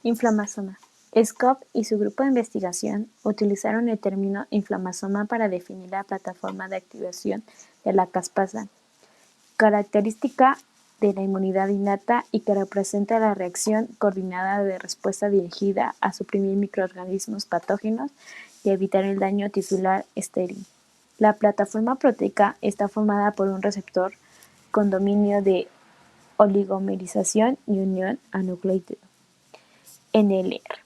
Inflamasoma. Scott y su grupo de investigación utilizaron el término inflamasoma para definir la plataforma de activación de la caspasa, característica de la inmunidad innata y que representa la reacción coordinada de respuesta dirigida a suprimir microorganismos patógenos y evitar el daño tisular estéril. La plataforma proteica está formada por un receptor con dominio de oligomerización y unión a nucleótido, NLR,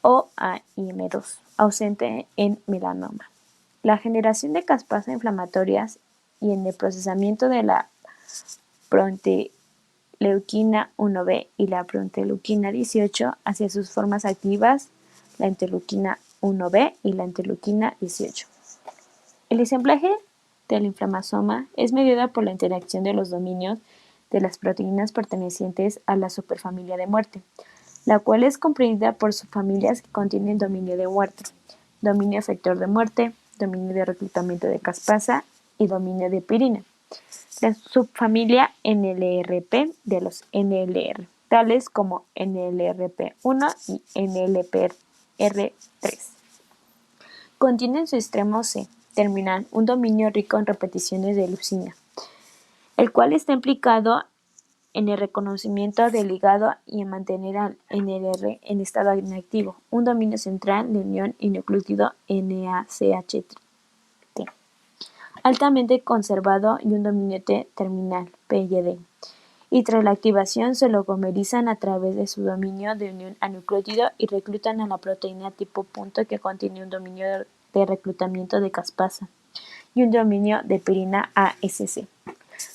o AIM2, ausente en melanoma. La generación de caspasas inflamatorias y en el procesamiento de la prointerleuquina 1b y la prointerleuquina 18 hacia sus formas activas, la interleuquina 1b y la interleuquina 18. El ensamblaje del inflamasoma es mediado por la interacción de los dominios de las proteínas pertenecientes a la superfamilia de muerte, la cual es comprendida por subfamilias que contienen dominio de muerte, dominio efector de muerte, dominio de reclutamiento de caspasa y dominio de pirina. La subfamilia NLRP de los NLR, tales como NLRP1 y NLPR3. Contiene en su extremo C terminal un dominio rico en repeticiones de leucina, el cual está implicado en el reconocimiento del ligado y en mantener al NLR en estado inactivo, un dominio central de unión y nucleótido NACHT, altamente conservado y un dominio T terminal, PYD, y tras la activación se oligomerizan a través de su dominio de unión a nucleótido y reclutan a la proteína tipo punto que contiene un dominio de reclutamiento de caspasa y un dominio de pirina ASC.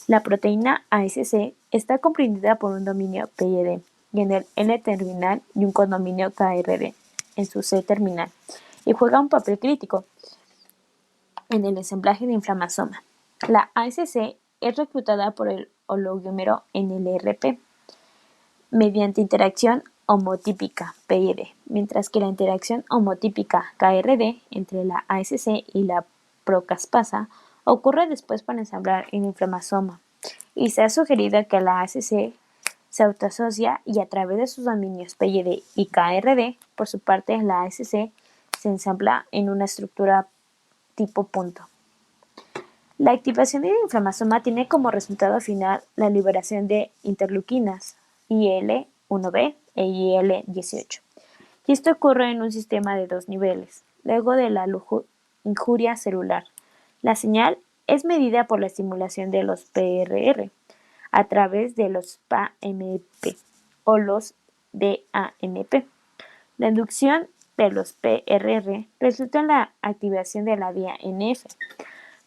La proteína ASC está comprendida por un dominio PYD y en el N terminal y un condominio KRD en su C terminal y juega un papel crítico en el ensamblaje de inflamasoma. La ASC es reclutada por el oligómero NLRP mediante interacción homotípica PYD, mientras que la interacción homotípica KRD entre la ASC y la procaspasa ocurre después para ensamblar el inflamasoma, y se ha sugerido que la ASC se autoasocia y a través de sus dominios PYD y KRD, por su parte la ASC se ensambla en una estructura tipo punto. La activación del inflamasoma tiene como resultado final la liberación de interleuquinas IL-1B e IL-18. Y esto ocurre en un sistema de dos niveles. Luego de la injuria celular, la señal es medida por la estimulación de los PRR a través de los PAMP o los DAMP. La inducción de los PRR resulta en la activación de la vía NF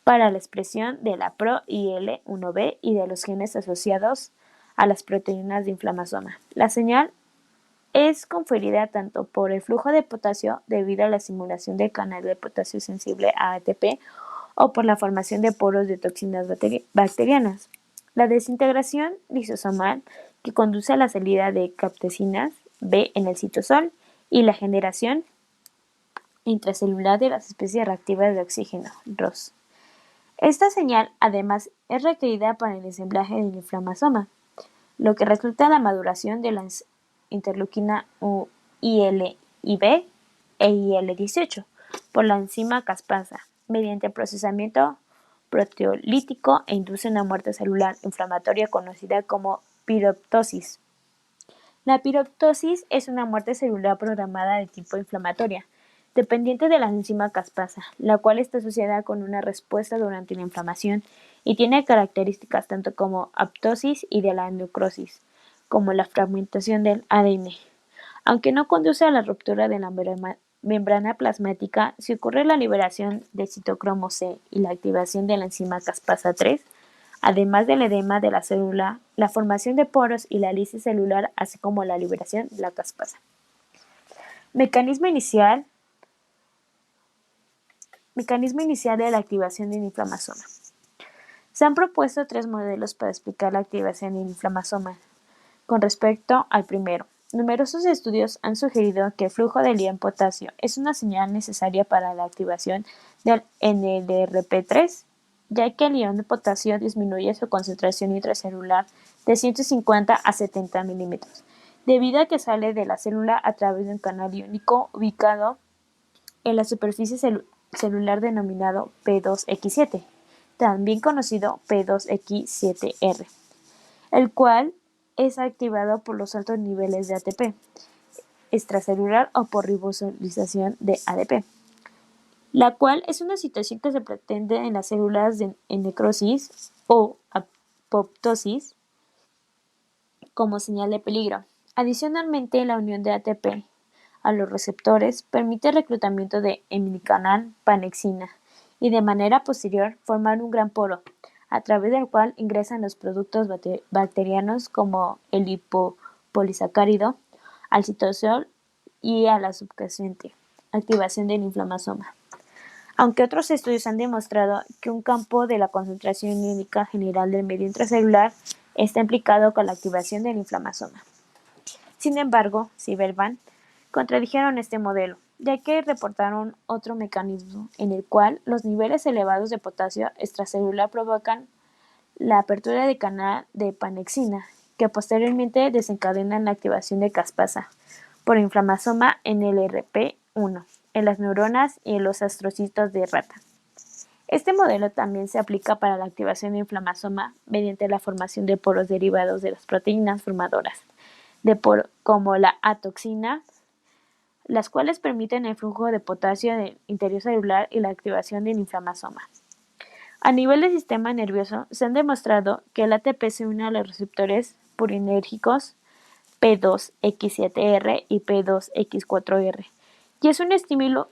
para la expresión de la pro-IL-1B y de los genes asociados a las proteínas de inflamasoma. La señal es conferida tanto por el flujo de potasio debido a la estimulación del canal de potasio sensible a ATP o por la formación de poros de toxinas bacterianas. La desintegración lisosomal que conduce a la salida de captecinas B en el citosol y la generación intracelular de las especies reactivas de oxígeno, ROS. Esta señal, además, es requerida para el ensamblaje del inflamasoma, lo que resulta en la maduración de la interleuquina IL-IB e IL-18 por la enzima caspasa, mediante procesamiento proteolítico e induce una muerte celular inflamatoria conocida como piroptosis. La piroptosis es una muerte celular programada de tipo inflamatoria, dependiente de la enzima caspasa, la cual está asociada con una respuesta durante la inflamación y tiene características tanto como apoptosis y de la necrosis, como la fragmentación del ADN. Aunque no conduce a la ruptura de la membrana plasmática, si ocurre la liberación de citocromo C y la activación de la enzima caspasa 3, además del edema de la célula, la formación de poros y la lisis celular, así como la liberación de la caspasa. Mecanismo inicial de la activación del inflamasoma. Se han propuesto 3 modelos para explicar la activación del inflamasoma. Con respecto al primero, numerosos estudios han sugerido que el flujo del ion potasio es una señal necesaria para la activación del NLRP3, ya que el ion de potasio disminuye su concentración intracelular de 150 a 70 milímetros, debido a que sale de la célula a través de un canal iónico ubicado en la superficie celular denominado P2X7, también conocido P2X7R, el cual es activado por los altos niveles de ATP extracelular o por ribosilización de ADP, la cual es una situación que se pretende en las células en necrosis o apoptosis como señal de peligro. Adicionalmente, la unión de ATP a los receptores permite el reclutamiento de hemicanal panexina y de manera posterior formar un gran poro, a través del cual ingresan los productos bacterianos como el lipopolisacárido al citosol y a la subyacente, activación del inflamasoma. Aunque otros estudios han demostrado que un campo de la concentración iónica general del medio intracelular está implicado con la activación del inflamasoma. Sin embargo, Sieberman contradijeron este modelo, ya que reportaron otro mecanismo en el cual los niveles elevados de potasio extracelular provocan la apertura de canal de panexina, que posteriormente desencadenan la activación de caspasa por inflamasoma en el NLRP1 en las neuronas y en los astrocitos de rata. Este modelo también se aplica para la activación de inflamasoma mediante la formación de poros derivados de las proteínas formadoras de poro, como la atoxina, las cuales permiten el flujo de potasio del interior celular y la activación del inflamasoma. A nivel del sistema nervioso, se han demostrado que el ATP se une a los receptores purinérgicos P2X7R y P2X4R, y es un estímulo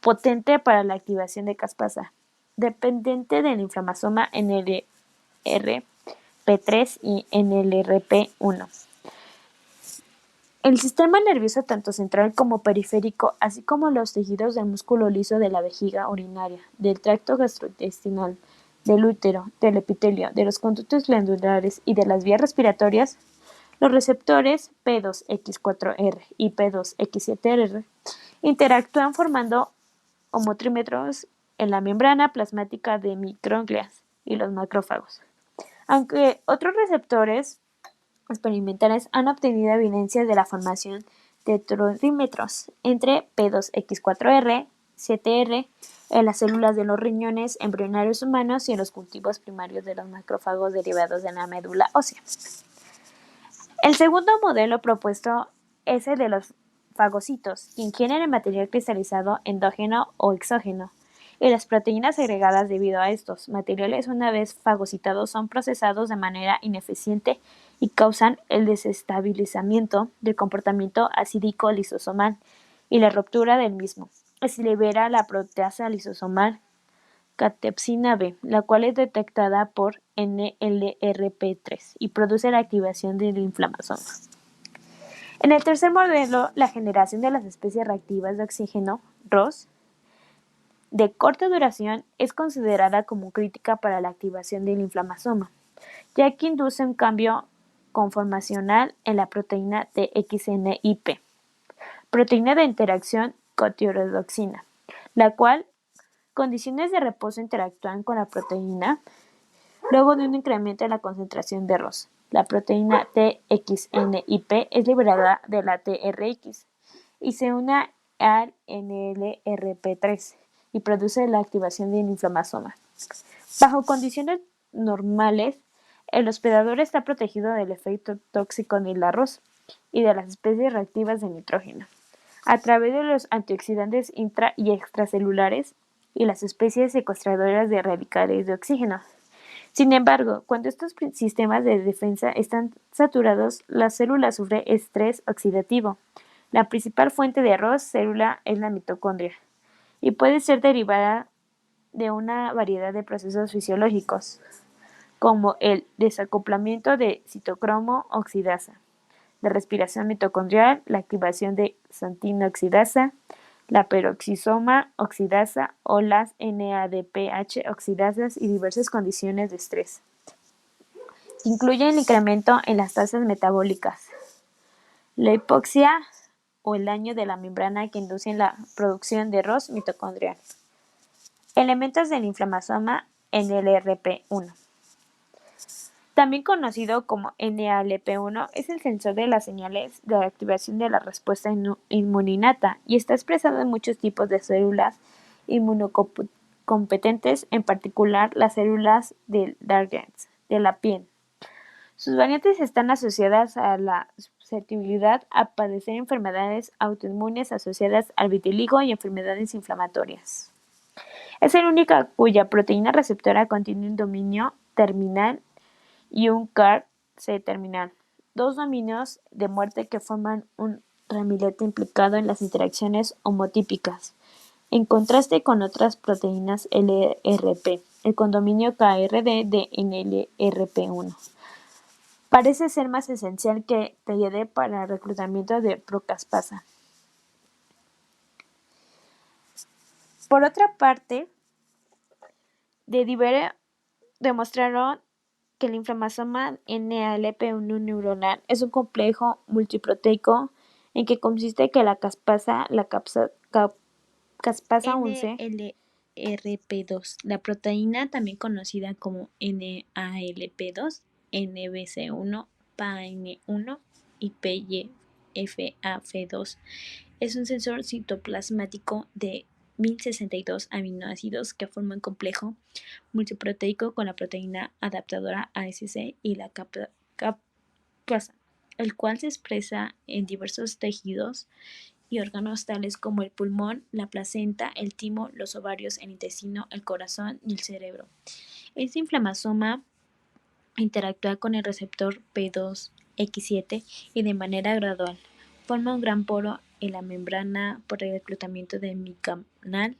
potente para la activación de caspasa, dependiente del inflamasoma NLRP3 y NLRP1. El sistema nervioso tanto central como periférico, así como los tejidos del músculo liso de la vejiga urinaria, del tracto gastrointestinal, del útero, del epitelio, de los conductos glandulares y de las vías respiratorias, los receptores P2X4R y P2X7R interactúan formando homotrímetros en la membrana plasmática de microglías y los macrófagos. Aunque otros receptores experimentales han obtenido evidencias de la formación de heterodímetros entre P2X4R, 7R, en las células de los riñones embrionarios humanos y en los cultivos primarios de los macrófagos derivados de la médula ósea. El segundo modelo propuesto es el de los fagocitos, que ingieren el material cristalizado endógeno o exógeno, y las proteínas segregadas debido a estos materiales una vez fagocitados son procesados de manera ineficiente y causan el desestabilizamiento del comportamiento acídico lisosomal y la ruptura del mismo. Se libera la proteasa lisosomal catepsina B, la cual es detectada por NLRP3 y produce la activación del inflamasoma. En el tercer modelo, la generación de las especies reactivas de oxígeno, ROS, de corta duración es considerada como crítica para la activación del inflamasoma, ya que induce un cambio conformacional en la proteína TXNIP, proteína de interacción con tirodoxina, la cual condiciones de reposo interactúan con la proteína luego de un incremento en la concentración de ROS. La proteína TXNIP es liberada de la TRX y se une al NLRP3 y produce la activación del inflamasoma. Bajo condiciones normales, el hospedador está protegido del efecto tóxico del arroz y de las especies reactivas de nitrógeno, a través de los antioxidantes intra y extracelulares y las especies secuestradoras de radicales de oxígeno. Sin embargo, cuando estos sistemas de defensa están saturados, la célula sufre estrés oxidativo. La principal fuente de arroz célula es la mitocondria y puede ser derivada de una variedad de procesos fisiológicos, como el desacoplamiento de citocromo oxidasa, la respiración mitocondrial, la activación de xantina oxidasa, la peroxisoma oxidasa o las NADPH oxidasas y diversas condiciones de estrés. Incluyen el incremento en las tasas metabólicas, la hipoxia o el daño de la membrana que inducen la producción de ROS mitocondrial. Elementos del inflamasoma NLRP1. También conocido como NALP1, es el sensor de las señales de activación de la respuesta inmuninata y está expresado en muchos tipos de células inmunocompetentes, en particular las células del Dargens, de la piel. Sus variantes están asociadas a la susceptibilidad a padecer enfermedades autoinmunes asociadas al vitiligo y enfermedades inflamatorias. Es el único cuya proteína receptora contiene un dominio terminal y un CAR-C terminal, dos dominios de muerte que forman un ramillete implicado en las interacciones homotípicas, en contraste con otras proteínas LRP, el condominio KRD de NLRP1. Parece ser más esencial que PYD para el reclutamiento de procaspasa. Por otra parte, de Divere demostraron que el inflammasoma NALP1 neuronal es un complejo multiproteico en que consiste que la caspasa 11 NLRP2, la proteína también conocida como NALP2, NBC1, PAN1 y PYFAF2, es un sensor citoplasmático de 1062 aminoácidos que forman un complejo multiproteico con la proteína adaptadora ASC y la caspasa, el cual se expresa en diversos tejidos y órganos tales como el pulmón, la placenta, el timo, los ovarios, el intestino, el corazón y el cerebro. Este inflammasoma interactúa con el receptor P2X7 y de manera gradual forma un gran poro en la membrana por el reclutamiento de micanal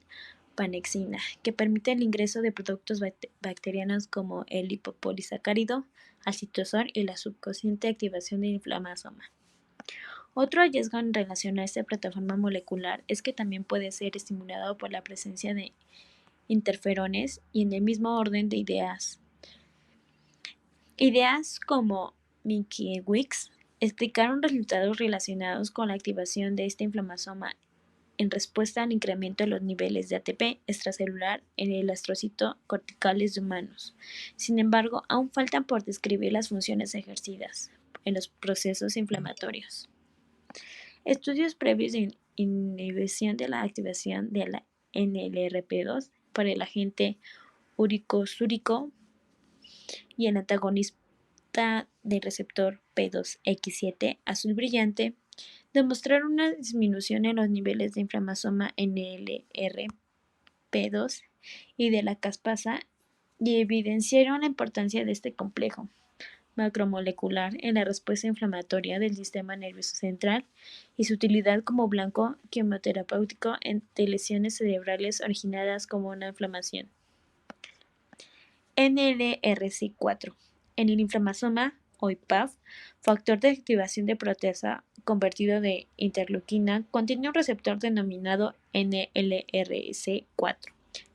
panexina, que permite el ingreso de productos bacterianos como el lipopolisacárido al citosol y la subconsciente activación del inflammasoma. Otro hallazgo en relación a esta plataforma molecular es que también puede ser estimulado por la presencia de interferones y en el mismo orden de ideas. Ideas como Minkiewicz explicaron resultados relacionados con la activación de este inflammasoma en respuesta al incremento de los niveles de ATP extracelular en el astrocito corticales de humanos. Sin embargo, aún faltan por describir las funciones ejercidas en los procesos inflamatorios. Estudios previos de inhibición de la activación de la NLRP2 por el agente uricosúrico y el antagonista del receptor P2X7 azul brillante demostraron una disminución en los niveles de inflammasoma NLRP2 y de la caspasa y evidenciaron la importancia de este complejo macromolecular en la respuesta inflamatoria del sistema nervioso central y su utilidad como blanco quimioterapéutico de lesiones cerebrales originadas como una inflamación. NLRC4. En el inflammasoma o IPAF, factor de activación de proteasa convertido de interleuquina, contiene un receptor denominado NLRC4,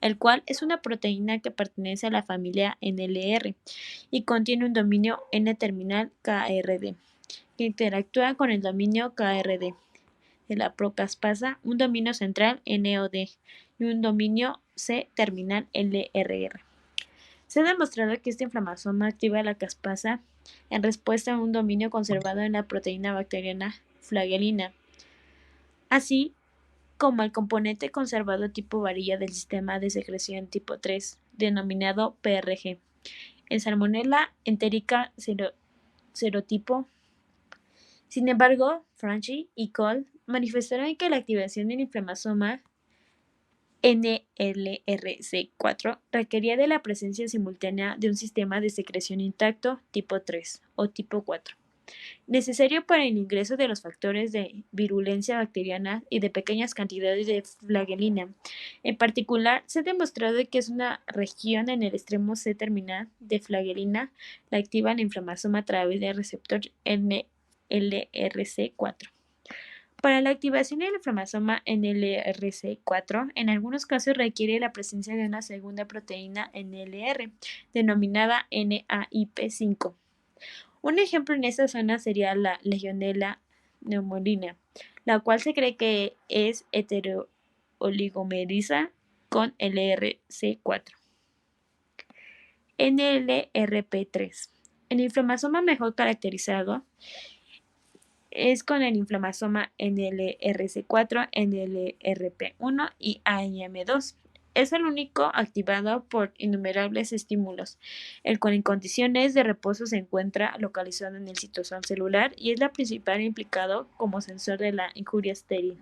el cual es una proteína que pertenece a la familia NLR y contiene un dominio N-terminal KRD, que interactúa con el dominio KRD de la procaspasa, un dominio central NOD y un dominio C-terminal LRR. Se ha demostrado que este inflammasoma activa la caspasa en respuesta a un dominio conservado en la proteína bacteriana flagelina, así como al componente conservado tipo varilla del sistema de secreción tipo 3, denominado PRG, en Salmonella entérica serotipo. Sin embargo, Franchi y Cole manifestaron que la activación del inflammasoma NLRC4 requería de la presencia simultánea de un sistema de secreción intacto tipo 3 o tipo 4, necesario para el ingreso de los factores de virulencia bacteriana y de pequeñas cantidades de flagelina. En particular, se ha demostrado que es una región en el extremo C-terminal de flagelina la activa el inflammasoma a través del receptor NLRC4. Para la activación del inflammasoma NLRC4, en algunos casos requiere la presencia de una segunda proteína NLR, denominada NAIP5. Un ejemplo en esta zona sería la Legionella pneumoniae, la cual se cree que es heterooligomerasa con LRC4. NLRP3. El inflamasoma mejor caracterizado es con el inflamasoma NLRC4, NLRP1 y AIM2. Es el único activado por innumerables estímulos. El cual en condiciones de reposo se encuentra localizado en el citosol celular y es la principal implicado como sensor de la injuria estéril.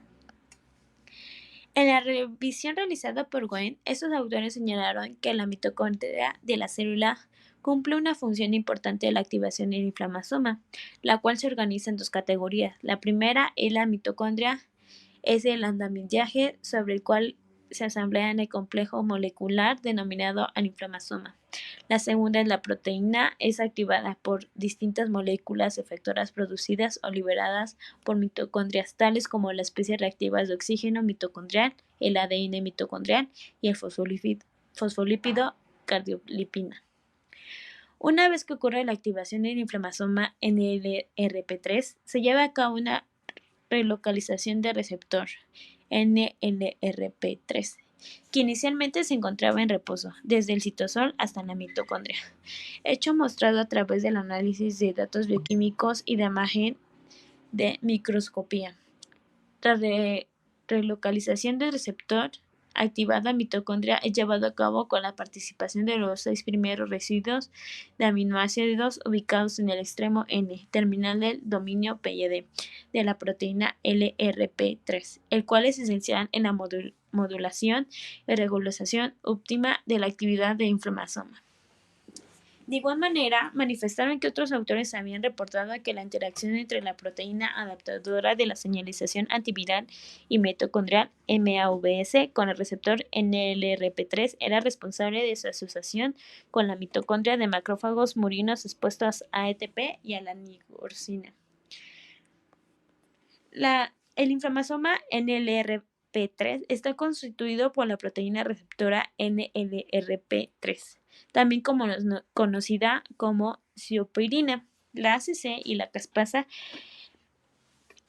En la revisión realizada por Wayne, estos autores señalaron que la mitocondria de la célula cumple una función importante de la activación del inflamasoma, la cual se organiza en dos categorías. La primera es la mitocondria, es el andamiaje sobre el cual se asamblea en el complejo molecular denominado inflamasoma. La segunda es la proteína, es activada por distintas moléculas efectoras producidas o liberadas por mitocondrias tales como las especies reactivas de oxígeno mitocondrial, el ADN mitocondrial y el fosfolípido cardiolipina. Una vez que ocurre la activación del inflamasoma NLRP3, se lleva a cabo una relocalización del receptor NLRP3, que inicialmente se encontraba en reposo, desde el citosol hasta la mitocondria, hecho mostrado a través del análisis de datos bioquímicos y de imagen de microscopía. La relocalización del receptor activado a mitocondria es llevado a cabo con la participación de los 6 primeros residuos de aminoácidos ubicados en el extremo N, terminal del dominio PYD, de la proteína LRP3, el cual es esencial en la modulación y regulación óptima de la actividad de inflamasoma. De igual manera, manifestaron que otros autores habían reportado que la interacción entre la proteína adaptadora de la señalización antiviral y mitocondrial MAVS con el receptor NLRP3 era responsable de su asociación con la mitocondria de macrófagos murinos expuestos a ATP y a la nigrorsina. El inflamasoma NLRP3 está constituido por la proteína receptora NLRP3, también conocida como sioprina, la ACC y la caspasa.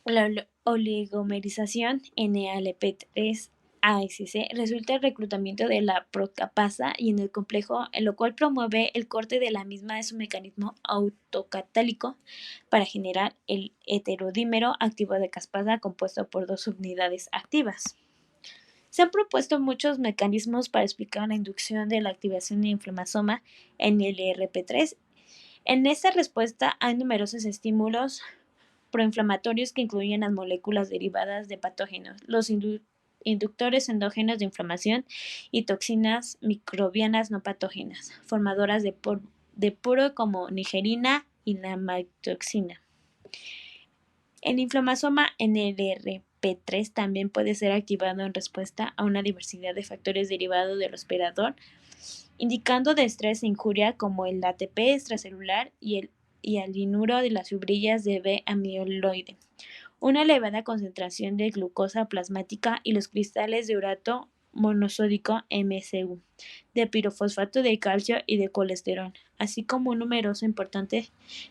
La oligomerización NALP3 ASC resulta el reclutamiento de la procaspasa y en el complejo, en lo cual promueve el corte de la misma de su mecanismo autocatálico para generar el heterodímero activo de caspasa compuesto por dos subunidades activas. Se han propuesto muchos mecanismos para explicar la inducción de la activación de inflamasoma en el RP3. En esta respuesta hay numerosos estímulos proinflamatorios que incluyen las moléculas derivadas de patógenos, los inductores endógenos de inflamación y toxinas microbianas no patógenas, formadoras de puro como nigerina y la maitoxina. El inflamasoma NLRP3 también puede ser activado en respuesta a una diversidad de factores derivados del hospedador, indicando de estrés e injuria como el ATP extracelular y al linuro de las fibrillas de B-amiloide, una elevada concentración de glucosa plasmática y los cristales de urato monosódico MCU, de pirofosfato de calcio y de colesterol, así como un número importante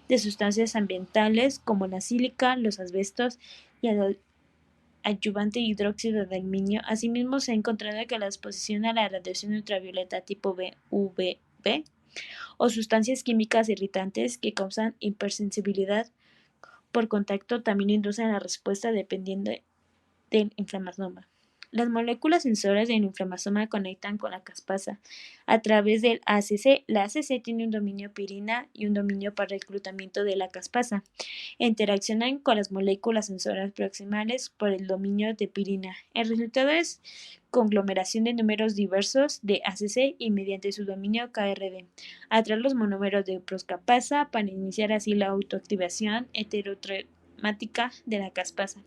de sustancias ambientales como la sílica, los asbestos y el adyuvante hidróxido de aluminio. Asimismo, se ha encontrado que la exposición a la radiación ultravioleta tipo B, UVB, o sustancias químicas irritantes que causan hipersensibilidad por contacto también inducen la respuesta dependiendo del inflamasoma. Las moléculas sensoras del inflamasoma conectan con la caspasa a través del ACC. La ACC tiene un dominio pirina y un dominio para reclutamiento de la caspasa. Interaccionan con las moléculas sensoras proximales por el dominio de pirina. El resultado es conglomeración de números diversos de ACC y mediante su dominio KRD atraer los monómeros de procaspasa para iniciar así la autoactivación heterotremática de la caspasa.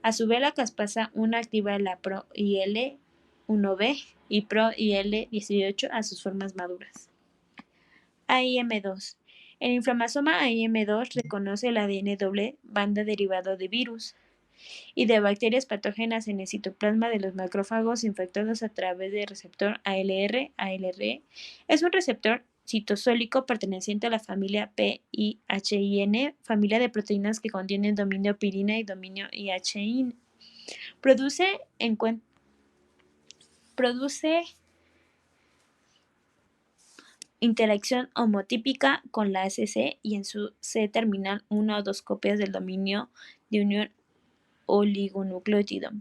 A su vez, la caspasa 1 activa la ProIL1B y ProIL18 a sus formas maduras. AIM2. El inflamasoma AIM2 reconoce el ADN doble banda derivado de virus y de bacterias patógenas en el citoplasma de los macrófagos infectados a través del receptor ALR-ALRE. Es un receptor citosólico perteneciente a la familia PIHIN, familia de proteínas que contienen dominio pirina y dominio IHIN. Produce interacción homotípica con la ACC y en su C terminal una o dos copias del dominio de unión oligonucleótido,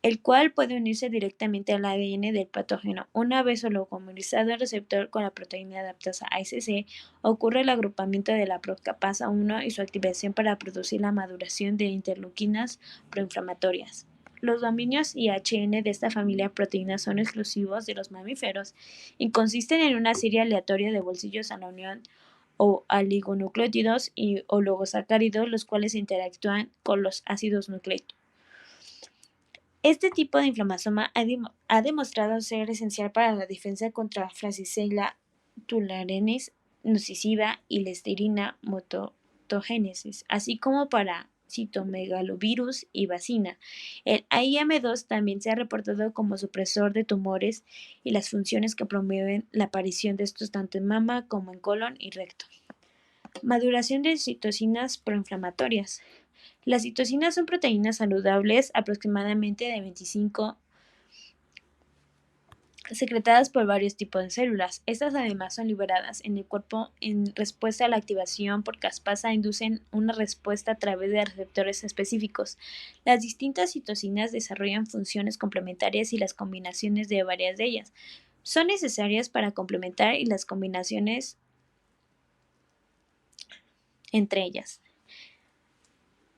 el cual puede unirse directamente al ADN del patógeno. Una vez oligomerizzado el receptor con la proteína adaptasa ASC, ocurre el agrupamiento de la procapasa 1 y su activación para producir la maduración de interleuquinas proinflamatorias. Los dominios IHN de esta familia de proteínas son exclusivos de los mamíferos y consisten en una serie aleatoria de bolsillos a la unión o oligonucleótidos y oligosacáridos, los cuales interactúan con los ácidos nucleicos. Este tipo de inflamasoma ha demostrado ser esencial para la defensa contra Francisella tularensis nociva y Listeria monocytogenes, así como para citomegalovirus y bacina. El AIM2 también se ha reportado como supresor de tumores y las funciones que promueven la aparición de estos tanto en mama como en colon y recto. Maduración de citocinas proinflamatorias. Las citocinas son proteínas saludables aproximadamente de 25 secretadas por varios tipos de células. Estas además son liberadas en el cuerpo en respuesta a la activación por caspasa, inducen una respuesta a través de receptores específicos. Las distintas citocinas desarrollan funciones complementarias y las combinaciones de varias de ellas son necesarias para complementar y las combinaciones entre ellas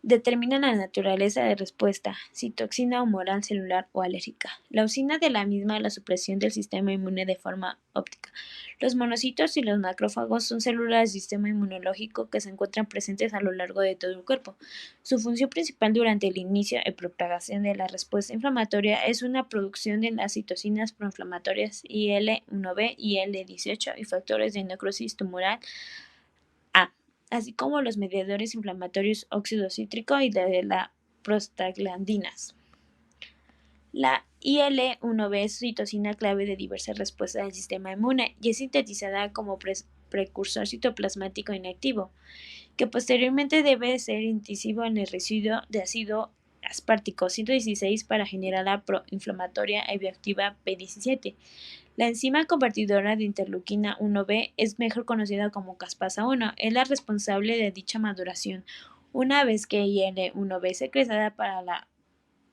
determinan la naturaleza de respuesta, citoxina humoral, celular o alérgica. La usina de la misma la supresión del sistema inmune de forma óptica. Los monocitos y los macrófagos son células del sistema inmunológico que se encuentran presentes a lo largo de todo el cuerpo. Su función principal durante el inicio y propagación de la respuesta inflamatoria es una producción de las citocinas proinflamatorias IL-1B, IL-18 y factores de necrosis tumoral A, así como los mediadores inflamatorios óxido cítrico y de las prostaglandinas. La IL-1B es citocina clave de diversas respuestas del sistema inmune y es sintetizada como precursor citoplasmático inactivo, que posteriormente debe ser incisivo en el residuo de ácido aspartico 116 para generar la proinflamatoria y bioactiva P17. La enzima convertidora de interleuquina 1B es mejor conocida como caspasa 1, es la responsable de dicha maduración. Una vez que IL-1B es secretada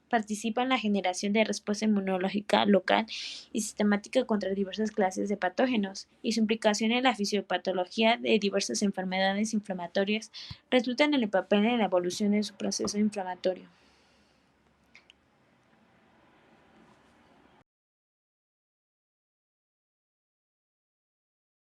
participa en la generación de respuesta inmunológica local y sistemática contra diversas clases de patógenos, y su implicación en la fisiopatología de diversas enfermedades inflamatorias resulta en el papel en la evolución de su proceso inflamatorio.